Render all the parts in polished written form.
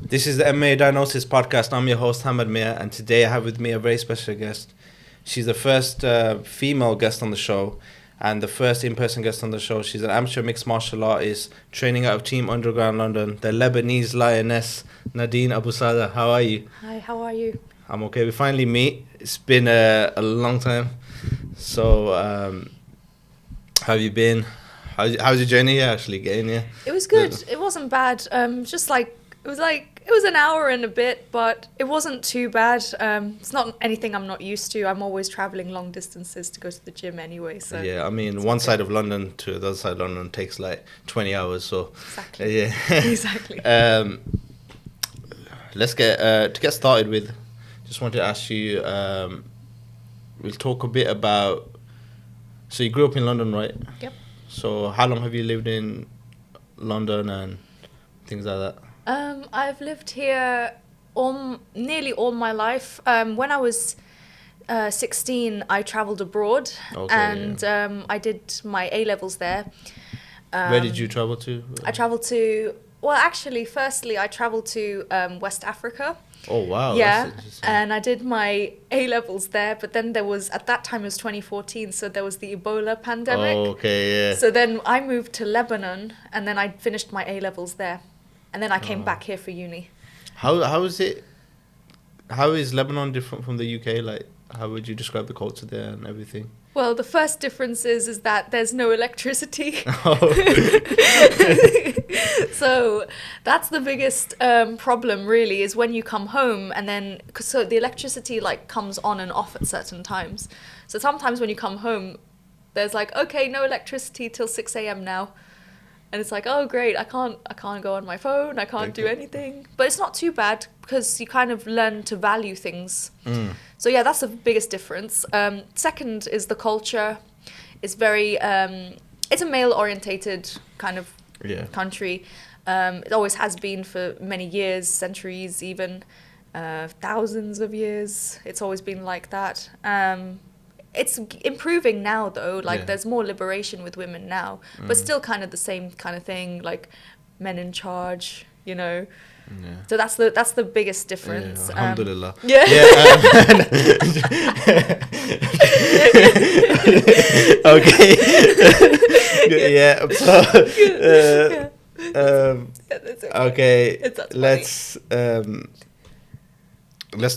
This is the MMA Diagnosis Podcast. I'm your host, Hammad, and today I have with me a very special guest. She's the first female guest on the show and the first in-person guest on the show. She's an amateur mixed martial artist training out of Team Underground London, the Lebanese Lioness, Nadine Abou Saada. How are you? Hi, how are you? I'm okay. We finally meet. It's been a long time. So, how have you been? How's your journey actually getting here? It was good. It wasn't bad. It was an hour and a bit, but it wasn't too bad. It's not anything I'm not used to. I'm always traveling long distances to go to the gym anyway. So yeah, I mean, one side of London to the other side of London takes like 20 hours. So exactly. yeah, exactly. Let's get started with. Just wanted to ask you. We'll talk a bit about. So you grew up in London, right? Yep. So how long have you lived in London and things like that? I've lived here nearly all my life. When I was 16, I travelled abroad, I did my A-levels there. Where did you travel to? I travelled to... Well, actually, firstly, I travelled to West Africa. Oh, wow. Yeah, and I did my A-levels there, but then there was, at that time it was 2014, so there was the Ebola pandemic. Oh, okay, yeah. So then I moved to Lebanon, and then I finished my A-levels there. And then I came back here for uni. How is it? How is Lebanon different from the UK? Like, how would you describe the culture there and everything? Well, the first difference is that there's no electricity. So that's the biggest problem, really, is when you come home and then... So the electricity, like, comes on and off at certain times. So sometimes when you come home, there's like, okay, no electricity till 6 a.m. now. And it's like, oh, great, I can't go on my phone, I can't do anything. But it's not too bad because you kind of learn to value things. So yeah, that's the biggest difference. Second is the culture. It's very, it's a male-orientated kind of country. It always has been for many years, centuries even, thousands of years. It's always been like that. It's improving now, though. Like, there's more liberation with women now, but still kind of the same kind of thing, like men in charge, you know. Yeah. So that's the biggest difference. Yeah, alhamdulillah. Okay. Yeah. So, okay. Let's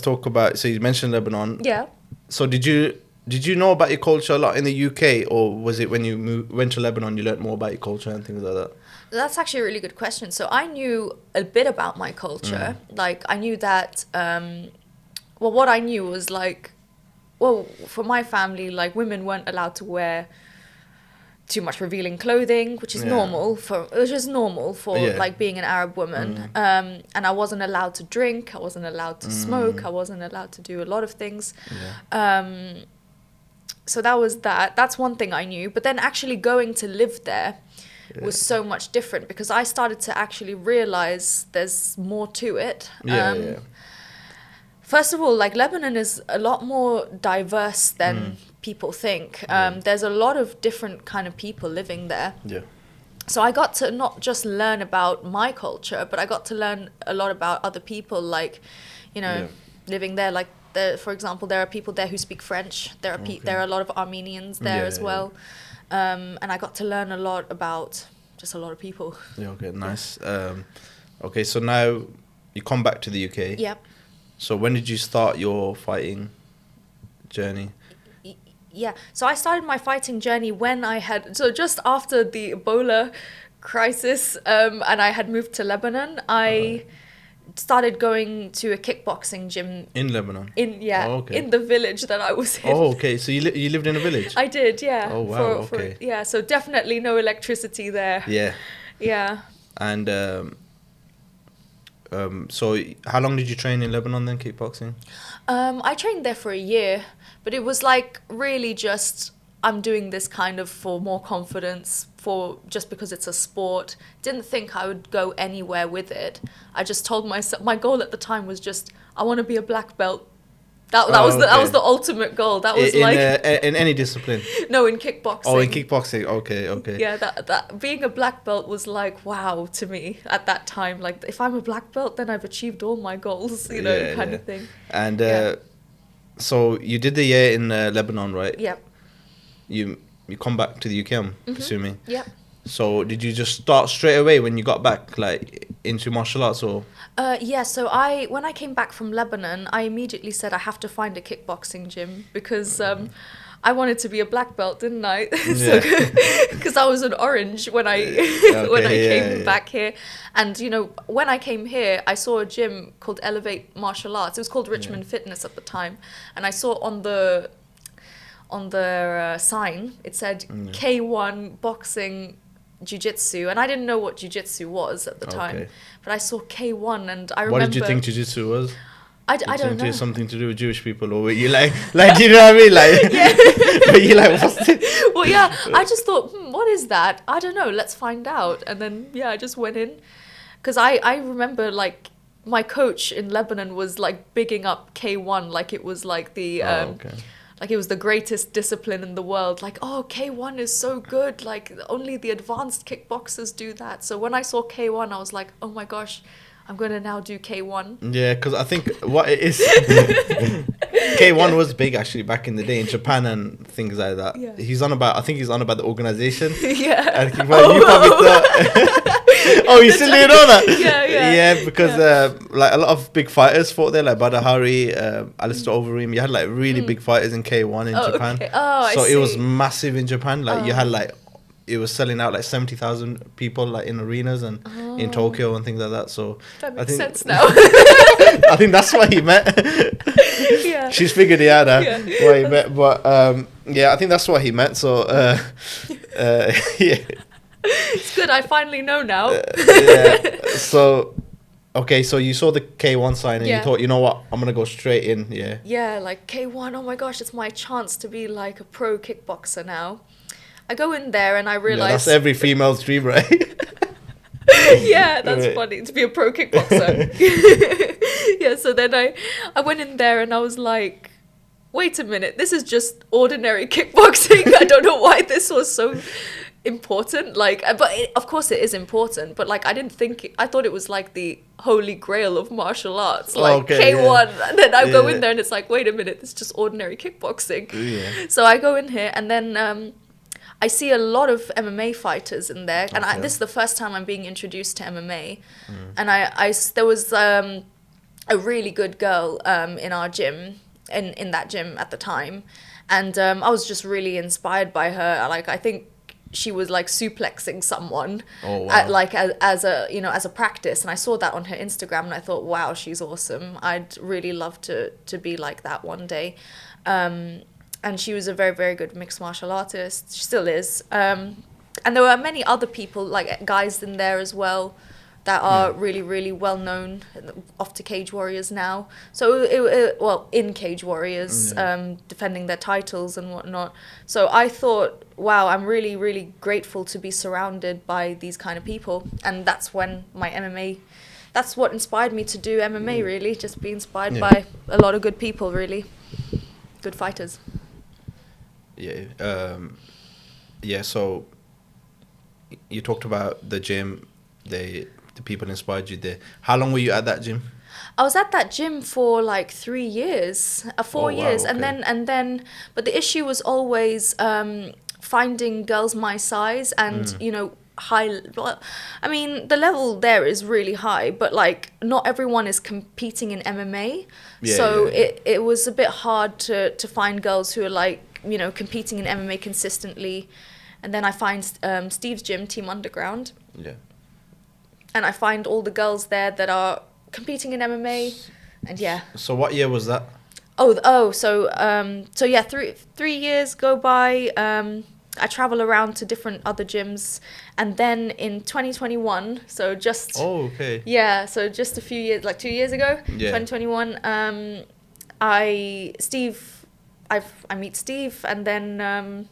talk about. So you mentioned Lebanon. Yeah. So did you know about your culture a lot in the UK, or was it when you went to Lebanon you learned more about your culture and things like that? That's actually a really good question. So I knew a bit about my culture. Like, I knew that, what I knew was like, for my family, like, women weren't allowed to wear too much revealing clothing, which is normal for like being an Arab woman. And I wasn't allowed to drink, I wasn't allowed to smoke, I wasn't allowed to do a lot of things. So that was that. That's one thing I knew. But then actually going to live there was so much different because I started to actually realize there's more to it. First of all, like, Lebanon is a lot more diverse than people think. There's a lot of different kind of people living there. Yeah. So I got to not just learn about my culture, but I got to learn a lot about other people, like, you know, living there. Like, for example, there are people there who speak French. There are a lot of Armenians there as well. And I got to learn a lot about just a lot of people. Yeah, okay, nice. Okay, so now you come back to the UK. Yep. So when did you start your fighting journey? Yeah, so I started my fighting journey just after the Ebola crisis, and I had moved to Lebanon. I started going to a kickboxing gym in Lebanon. In the village that I was in. Oh, okay. So you lived in a village? I did, yeah. Oh, wow. Okay. So definitely no electricity there. Yeah. Yeah. And so how long did you train in Lebanon then, kickboxing? I trained there for a year, but it was like really just, I'm doing this kind of for more confidence, just because it's a sport. Didn't think I would go anywhere with it. I just told myself, my goal at the time was just, I want to be a black belt That was the ultimate goal. That was in any discipline. No, in kickboxing. Oh, in kickboxing. Okay. Yeah, that being a black belt was like wow to me at that time. Like if I'm a black belt, then I've achieved all my goals, you know, kind of thing. And so you did the year in Lebanon, right? Yep. You come back to the UK, I'm assuming. Yep. So did you just start straight away when you got back, like into martial arts, or? Yeah, so when I came back from Lebanon, I immediately said I have to find a kickboxing gym because I wanted to be a black belt, didn't I? Because I was an orange when I came back here. And, you know, when I came here, I saw a gym called Elevate Martial Arts. It was called Richmond Fitness at the time. And I saw on the sign, it said K1 boxing jiu-jitsu, and I didn't know what jiu-jitsu was at the time, but I saw K1 and I remember... What did you think jiu-jitsu was? I don't know. Something to do with Jewish people, or were you like do you know what I mean? Like, were you like, what's this? Well, yeah, I just thought, what is that? I don't know, let's find out. And then, I just went in. Because I remember, like, my coach in Lebanon was, like, bigging up K1, like it was, like, the... Like, it was the greatest discipline in the world. Like, oh, K1 is so good. Like, only the advanced kickboxers do that. So when I saw K1, I was like, oh my gosh, I'm going to now do K1. Yeah, because I think what it is... K1 was big, actually, back in the day in Japan and things like that. Yeah. I think he's on about the organization. Yeah. And you probably thought... Oh, you still didn't know that? Yeah, because like a lot of big fighters fought there, like Badahari, Alistair Overeem. You had like really big fighters in K1 in Japan. Okay. Oh, so I see. it was massive in Japan. Like you had like, it was selling out like 70,000 people like in arenas and in Tokyo and things like that. So that makes sense now. I think that's why he met. Yeah. She's figured it out now why he met. But I think that's why he met. So yeah. It's good, I finally know now. So, okay, so you saw the K1 sign and you thought, you know what, I'm going to go straight in, Yeah, like K1, oh my gosh, it's my chance to be like a pro kickboxer now. I go in there and I realize... that's every female's dream, right? Yeah, that's funny, to be a pro kickboxer. Yeah, so then I went in there and I was like, wait a minute, this is just ordinary kickboxing. I don't know why this was so... important, like, but of course it is important, but like I thought it was like the holy grail of martial arts, like K1, and then I go in there and it's like, wait a minute, it's just ordinary kickboxing. So I go in here and then I see a lot of MMA fighters in there, and this is the first time I'm being introduced to MMA, and there was a really good girl in our gym, in that gym at the time, and I was just really inspired by her. Like, I think she was like suplexing someone as a practice, and I saw that on her Instagram and I thought, wow, she's awesome. I'd really love to be like that one day. And she was a very, very good mixed martial artist. She still is. And there were many other people, like guys in there as well, that are really, really well known, off to Cage Warriors now. So in Cage Warriors, defending their titles and whatnot. So I thought, wow, I'm really, really grateful to be surrounded by these kind of people. And that's when that's what inspired me to do MMA, really. Just be inspired by a lot of good people, really. Good fighters. So you talked about the gym, the people inspired you there. How long were you at that gym? I was at that gym for like 3 years, 4 years, okay. and then, but the issue was always finding girls my size and high. I mean, the level there is really high, but like not everyone is competing in MMA, it was a bit hard to find girls who are like competing in MMA consistently, and then I find Steve's gym, Team Underground. Yeah. And I find all the girls there that are competing in MMA, and So what year was that? So 3 years go by. I travel around to different other gyms, and then in 2021, so just so just a few years, like 2 years ago, 2021, I meet Steve, and then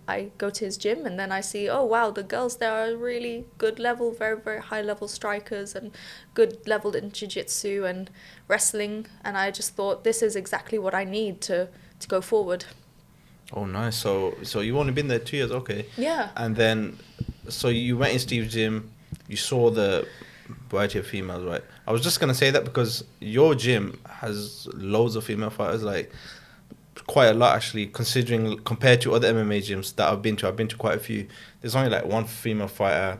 I go to his gym and then I see, oh wow, the girls there are really good level, very, very high level strikers and good level in jiu-jitsu and wrestling. And I just thought, this is exactly what I need to go forward. Oh, nice. So you've only been there 2 years, okay. Yeah. And then, so you went in Steve's gym, you saw the variety of females, right? I was just going to say that because your gym has loads of female fighters, like quite a lot actually, considering compared to other MMA gyms that I've been to quite a few. There's only like one female fighter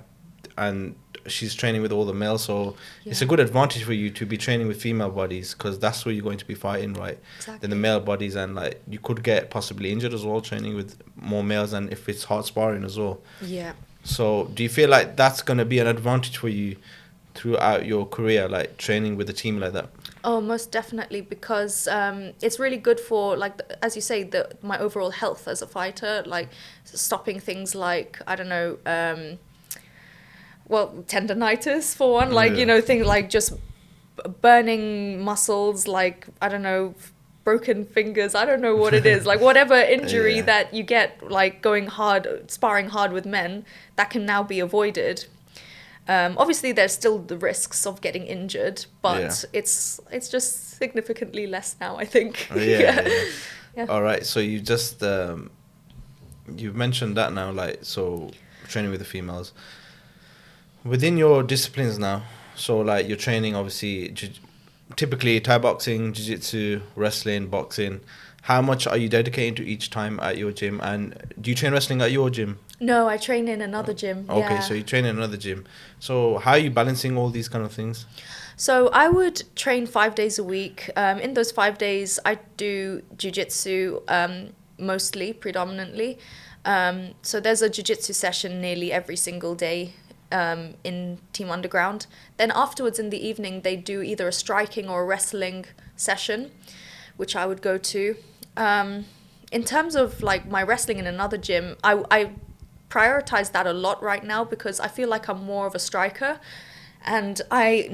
and she's training with all the males, so it's a good advantage for you to be training with female bodies because that's where you're going to be fighting, right? Exactly. Than the male bodies, and like you could get possibly injured as well training with more males, and if it's hard sparring as well. Yeah. So do you feel like that's going to be an advantage for you throughout your career, like training with a team like that? Oh, most definitely, because it's really good for, like, as you say, my overall health as a fighter, like stopping things like, I don't know, tendinitis for one, like, you know, things like just burning muscles, like, I don't know, broken fingers, I don't know what it is, like whatever injury that you get, like going hard, sparring hard with men, that can now be avoided. Obviously there's still the risks of getting injured, but it's just significantly less now, I think. Yeah. All right, so you just you've mentioned that now, like, so training with the females within your disciplines now, so like you're training obviously typically Thai boxing, jiu-jitsu, wrestling, boxing. How much are you dedicating to each time at your gym, and do you train wrestling at your gym? No, I train in another gym. Okay, so you train in another gym. So how are you balancing all these kind of things? So I would train 5 days a week. In those 5 days, I do jiu-jitsu mostly, predominantly. So there's a jiu-jitsu session nearly every single day in Team Underground. Then afterwards in the evening, they do either a striking or a wrestling session, which I would go to. In terms of like my wrestling in another gym, I prioritize that a lot right now because I feel like I'm more of a striker, and I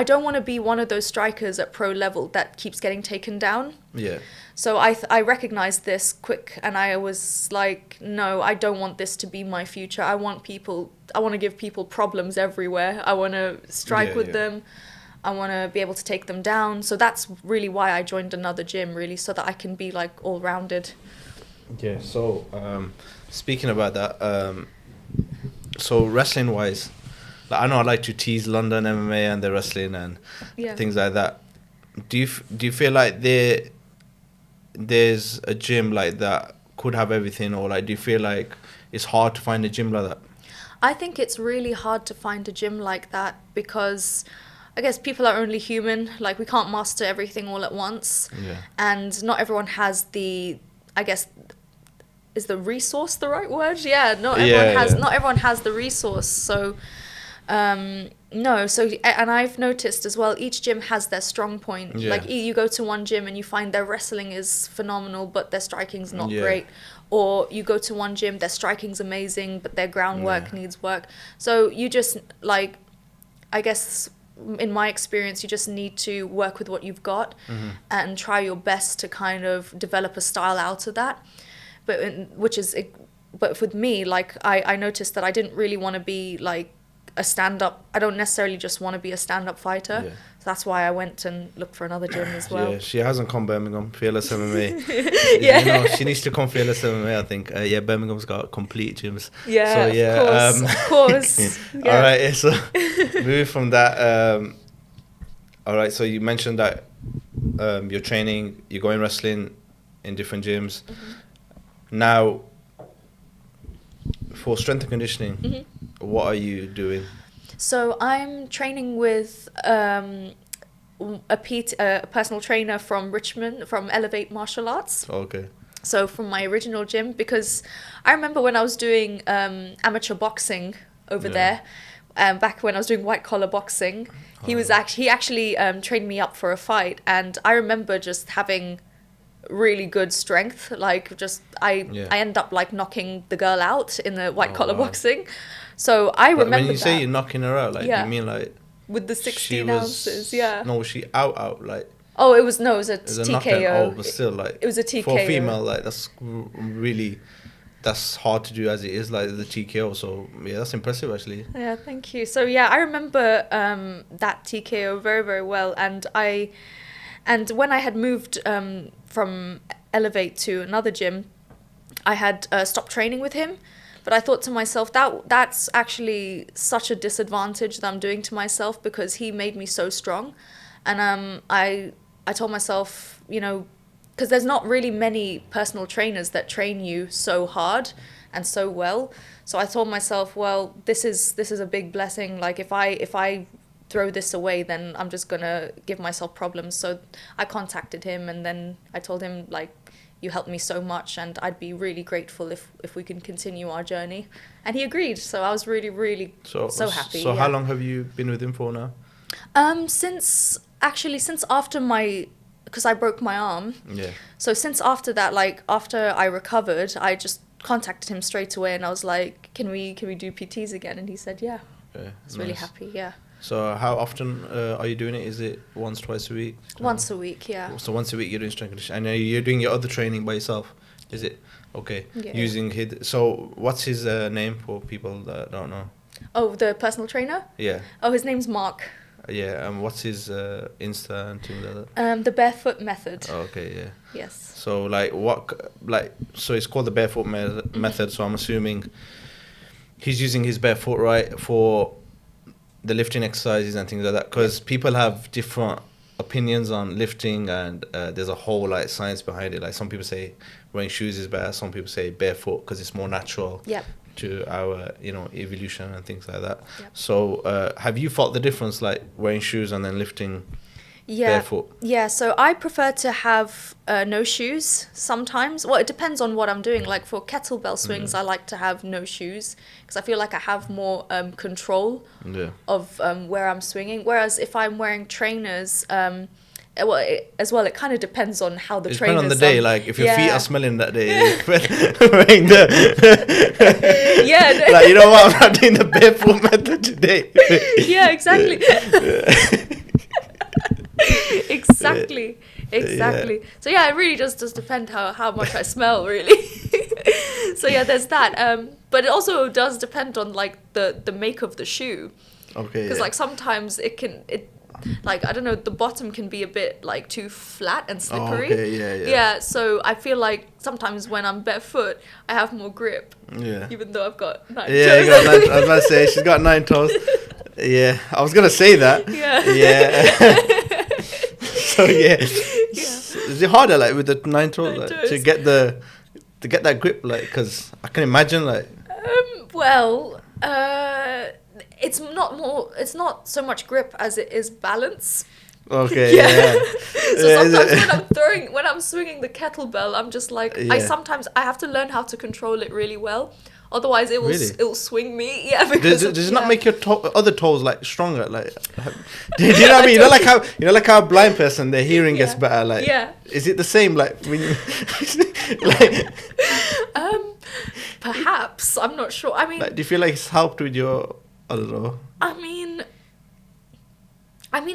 don't want to be one of those strikers at pro level that keeps getting taken down. Yeah. So I recognized this quick, and I was like, no, I don't want this to be my future. I want to give people problems everywhere. I want to strike with them. I want to be able to take them down. So that's really why I joined another gym, really, so that I can be like all-rounded. Yeah, so speaking about that, so wrestling-wise, like, I know I like to tease London MMA and the wrestling and things like that. Do you feel like there's a gym like that could have everything, or like do you feel like it's hard to find a gym like that? I think it's really hard to find a gym like that because I guess people are only human. Like, we can't master everything all at once. Yeah. And not everyone has the, I guess, is the resource the right word? Yeah, not everyone has the resource. So no, so, and I've noticed as well, each gym has their strong point. Like, you go to one gym and you find their wrestling is phenomenal, but their striking's not great. Or you go to one gym, their striking's amazing, but their groundwork needs work. So you just, like, I guess, in my experience, you just need to work with what you've got and try your best to kind of develop a style out of that. But with me, like, I noticed that I didn't really want to be like a stand-up. I don't necessarily just want to be a stand-up fighter. Yeah. So that's why I went and looked for another gym as well. Yeah, she hasn't come Birmingham, Fearless MMA. You know, she needs to come Fearless MMA, I think. Birmingham's got complete gyms. Yeah, so, yeah, of course. Yeah. All right, so moving from that, all right, so you mentioned that you're training, you're going wrestling in different gyms. Now, for strength and conditioning, what are you doing? So I'm training with a personal trainer from Richmond, from Elevate Martial Arts. Okay. So from my original gym, because I remember when I was doing amateur boxing over there, back when I was doing white collar boxing, he actually trained me up for a fight, and I remember just having really good strength. Like, just I end up like knocking the girl out in the white collar boxing. So I remember. When you say you're knocking her out, like, you mean like with the 16 ounces? Yeah. No, was she out like? Oh, it was a It's a TKO. knockdown. Oh, but still, like, It was a TKO. for a female, like, that's hard to do as it is, like, the TKO. So, yeah, that's impressive, actually. Yeah, thank you. So, yeah, I remember that TKO very, very well. And when I had moved from Elevate to another gym, I had stopped training with him. But I thought to myself, that's actually such a disadvantage that I'm doing to myself, because he made me so strong. And I told myself, you know, because there's not really many personal trainers that train you so hard and so well. So I told myself, well, this is a big blessing. Like, if I throw this away, then I'm just gonna give myself problems. So I contacted him, and then I told him, like, you helped me so much, and I'd be really grateful if we can continue our journey. And he agreed. So I was really, really so happy. So how long have you been with him for now? Since after because I broke my arm. Yeah. So since after that, like, after I recovered, I just contacted him straight away, and I was like, can we do PTs again? And he said, yeah. Okay, I was really happy, yeah. So how often are you doing it? Is it once, twice a week? Once a week, yeah. So once a week you're doing strength conditioning, and you're doing your other training by yourself, is it? Okay. Yeah. Using his. So what's his name for people that don't know? Oh, the personal trainer? Yeah. Oh, his name's Mark. Yeah, and what's his Insta and things like that? The Barefoot Method. Oh, okay, yeah. Yes. So so it's called the Barefoot Method. So I'm assuming he's using his barefoot, right, for the lifting exercises and things like that. Because people have different opinions on lifting, and there's a whole like science behind it. Like, some people say wearing shoes is better. Some people say barefoot because it's more natural. Yep. To our, evolution and things like that. Yep. So have you felt the difference, like wearing shoes and then lifting barefoot? Yeah, so I prefer to have no shoes sometimes. Well, it depends on what I'm doing. Like, for kettlebell swings, I like to have no shoes, because I feel like I have more control of where I'm swinging. Whereas if I'm wearing trainers, it kind of depends on how the trainers... It depends on the day, like, if your feet are smelling that day, wearing the... Yeah. Like, you know what, I'm not doing the barefoot method today. Yeah, exactly. Exactly. Yeah. So yeah, it really just does depend how much I smell, really. So yeah, there's that. But it also does depend on, like, the make of the shoe. Okay. Because like, sometimes like, I don't know, the bottom can be a bit, like, too flat and slippery. Oh, okay, yeah. Yeah, so I feel like sometimes when I'm barefoot, I have more grip. Yeah. Even though I've got 9 toes. Yeah, I was about to say, she's got 9 toes. Yeah, I was going to say that. Yeah. So, yeah. Is it harder, like, with the 9 toes, like, to get that grip, like, because I can imagine, like... It's not so much grip as it is balance. Okay, yeah. So sometimes when I'm swinging the kettlebell, I'm just like, I have to learn how to control it really well. Otherwise, it will swing me. Yeah, because does it not make your other toes, like, stronger? Like, do you know what I mean? Like how a blind person, their hearing gets better. Like, is it the same? Like, when you, like, perhaps, I'm not sure. I mean, like, do you feel like it's helped with your? I don't know. I mean,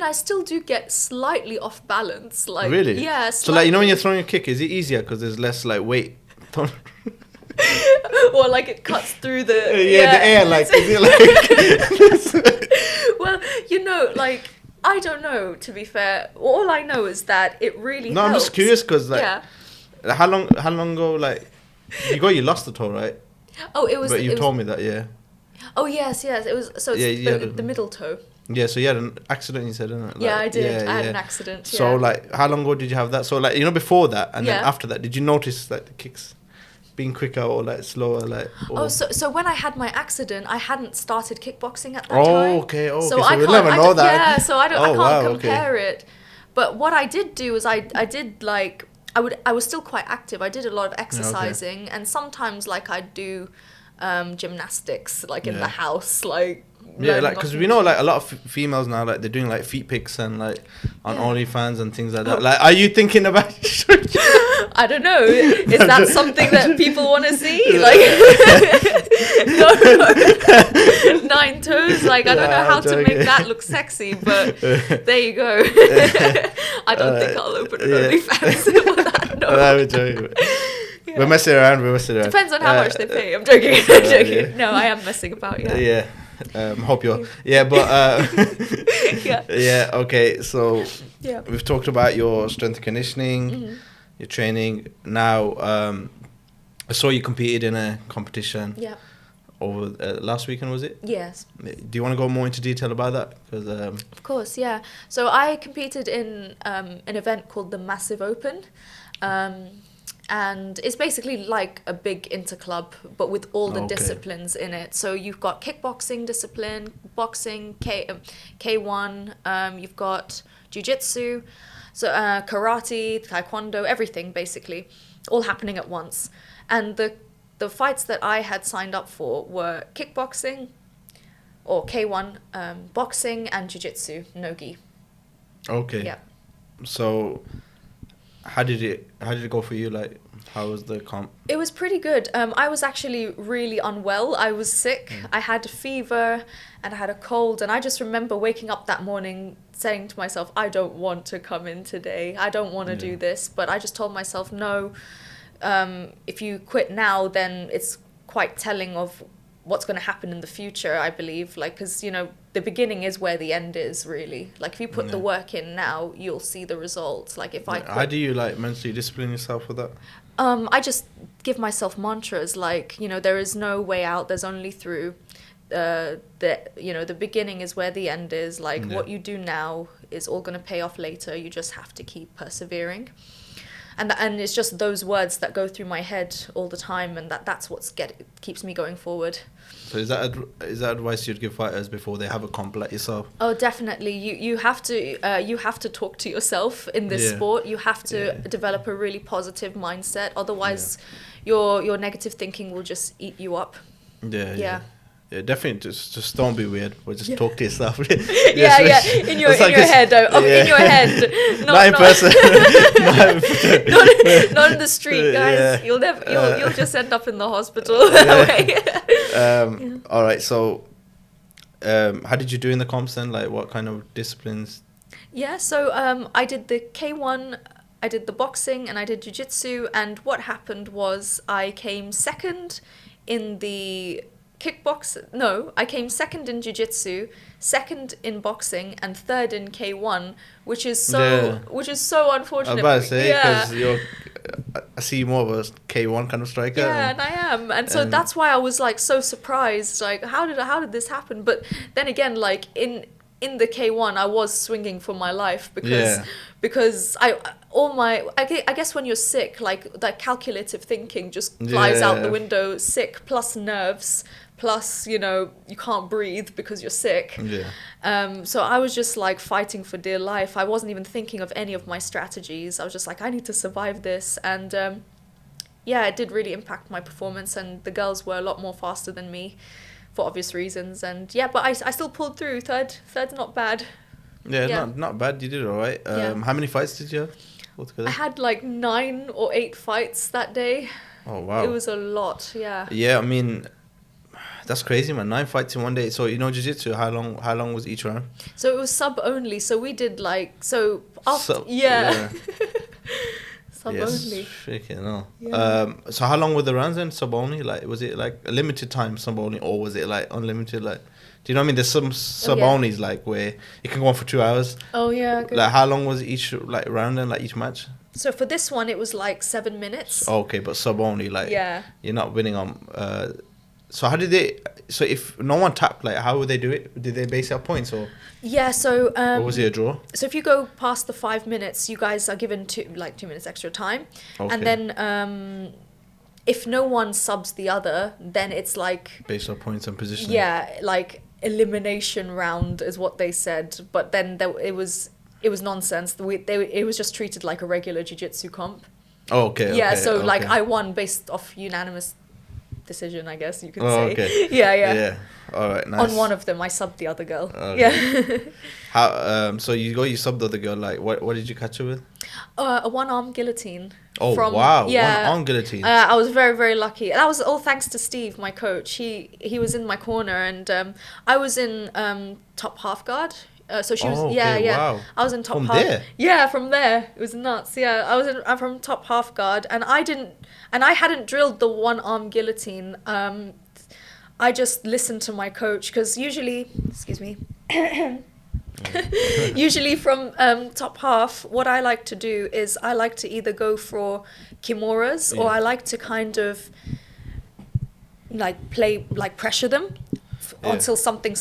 I still do get slightly off balance. Like, really? Yeah. So, like, when you're throwing a kick, is it easier because there's less, like, weight? Or, like, it cuts through the the air, like, is it like... Well, like, I don't know, to be fair. All I know is that it really helps. I'm just curious because, like, how long ago, like, you lost the toe, right? Oh, it was... But you told me that, yeah. Oh, yes. It was... So it's the middle toe. Yeah, so you had an accident, you said, didn't it? Like, yeah, I did. I had an accident, So, like, how long ago did you have that? So, like, before that and then after that, did you notice, like, the kicks being quicker or, like, slower, like... Or... So when I had my accident, I hadn't started kickboxing at that time. Oh, okay. So we'll never know that. Yeah, so I can't compare it. But what I did do is I did, like... I was still quite active. I did a lot of exercising. And sometimes, like, I'd do gymnastics, like, in the house, like... Yeah, like, because we know, like, a lot of females now, like, they're doing, like, feet pics and, like, on OnlyFans and things like that. Like, are you thinking about... I don't know. Is that something that people want to see? Like, no. 9 toes. Like, I don't know how to make that look sexy, but there you go. I don't think I'll open an OnlyFans for that. No. I'm joking. Yeah. We're messing around. Depends on how much they pay. I'm joking. I'm joking. Yeah. No, I am messing about. Yeah. Hope you're. Yeah, but. Yeah. Yeah. Okay. So. Yeah. We've talked about your strength and conditioning, your training. Now, I saw you competed in a competition. Yeah. Over last weekend, was it? Yes. Do you want to go more into detail about that? Because of course, yeah. So I competed in an event called the Massive Open, and it's basically like a big interclub, but with all the disciplines in it. So you've got kickboxing discipline, boxing, K1. You've got jiu-jitsu, so karate, taekwondo, everything basically, all happening at once. And the fights that I had signed up for were kickboxing, or K1, boxing, and jiu-jitsu, no-gi. Okay. Yeah. So, how did it go for you? Like, how was the comp? It was pretty good. I was actually really unwell. I was sick. I had a fever and I had a cold. And I just remember waking up that morning saying to myself, I don't want to come in today. I don't want to do this. But I just told myself, no. If you quit now, then it's quite telling of what's going to happen in the future, I believe. Like, because, you know, the beginning is where the end is, really. Like, if you put the work in now, you'll see the results. Like, if I quit, how do you, like, mentally discipline yourself with that? I just give myself mantras, like, you know, there is no way out, there's only through. The beginning is where the end is. Like, what you do now is all going to pay off later. You just have to keep persevering. And it's just those words that go through my head all the time, and that's what keeps me going forward. So is that advice you'd give fighters before they have a comp like yourself? Oh, definitely. You have to talk to yourself in this sport. You have to develop a really positive mindset. Otherwise, your negative thinking will just eat you up. Yeah, definitely. Just don't be weird, but just talk to yourself. In your head, though. In your head, not in person. not in the street, guys. You'll just end up in the hospital. All right. So, how did you do in the comps then? Like, what kind of disciplines? Yeah. So, I did the K1. I did the boxing and I did jiu-jitsu. And what happened was I came second in the I came second in jiu-jitsu, second in boxing, and third in K1, which is so unfortunate. I'm about to say, because I see you more of a K1 kind of striker. Yeah, and I am, and so that's why I was like so surprised. Like, how did this happen? But then again, like in the K1, I was swinging for my life because I guess when you're sick, like that calculative thinking just flies out the window. Sick plus nerves. Plus, you know, you can't breathe because you're sick. So I was just like fighting for dear life. I wasn't even thinking of any of my strategies. I was just like, I need to survive this. And it did really impact my performance. And the girls were a lot more faster than me for obvious reasons. And but I still pulled through. Third's not bad. Not bad. You did all right. How many fights did you have altogether? I had like 9 or 8 fights that day. Oh, wow. It was a lot, Yeah, I mean, that's crazy, man. 9 fights in one day. So, you know, jiu-jitsu, how long was each round? So it was sub only. So we did like, so after, sub only. Freaking hell. So how long were the rounds then, sub only? Like, was it like a limited time sub only, or was it like unlimited? Like, do you know what I mean? There's some sub onlys like where it can go on for 2 hours. Oh yeah. Good. Like, how long was each like round and like each match? So for this one, it was like 7 minutes. Okay, but sub only, like you're not winning on. So how did they? So if no one tapped, like how would they do it? Did they base it on points or? Yeah. So. Or was it a draw? So if you go past the 5 minutes, you guys are given 2 minutes extra time, and then if no one subs the other, then it's like based on points and position. Yeah, like elimination round is what they said, but then it was nonsense. It was just treated like a regular jiu-jitsu comp. Oh, okay. Yeah. So like I won based off unanimous decision, I guess you could say. Okay. Yeah. All right, nice. On one of them, I subbed the other girl. Okay. Yeah. How? So you subbed the other girl. Like, what did you catch her with? A one-arm guillotine. Oh wow! One-arm guillotine. I was very, very lucky. That was all thanks to Steve, my coach. He was in my corner, and I was in top half guard. So she was, Wow. I was in top From half. there? Yeah, from there. It was nuts. Yeah, I'm from top half guard, and I hadn't drilled the one-arm guillotine. I just listened to my coach because usually, excuse me. Usually from top half, what I like to do is I like to either go for kimuras or I like to kind of pressure them until something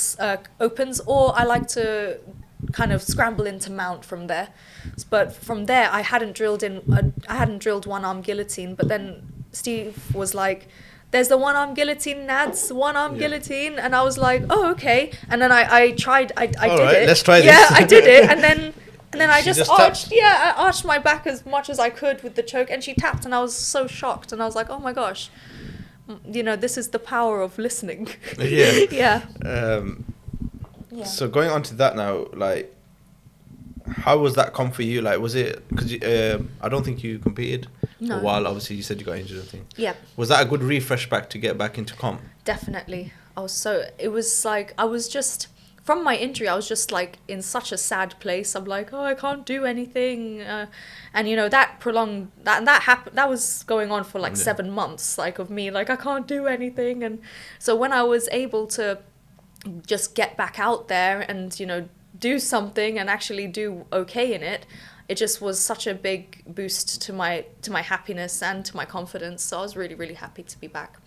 opens, or I like to kind of scramble into mount from there. But from there, I hadn't drilled one-arm guillotine, but then Steve was like, there's the one-arm guillotine, Nads, one-arm guillotine. And I was like, oh, okay. And then I tried, I did it. Let's try this. Yeah, I did it. And then I just arched, tapped? I arched my back as much as I could with the choke. And she tapped, and I was so shocked. And I was like, oh my gosh, this is the power of listening. Yeah. Yeah. So going on to that now, like, how was that come for you? Like, was it, because I don't think you competed for a while. Obviously, you said you got injured, I think. Yeah. Was that a good refresh back to get back into comp? Definitely. From my injury, I was just like in such a sad place. I'm like, oh, I can't do anything. And that prolonged, that happened, that was going on for like 7 months, like of me, like I can't do anything. And so when I was able to just get back out there and, do something and actually do okay in it, it just was such a big boost to my happiness and to my confidence. So I was really, really happy to be back.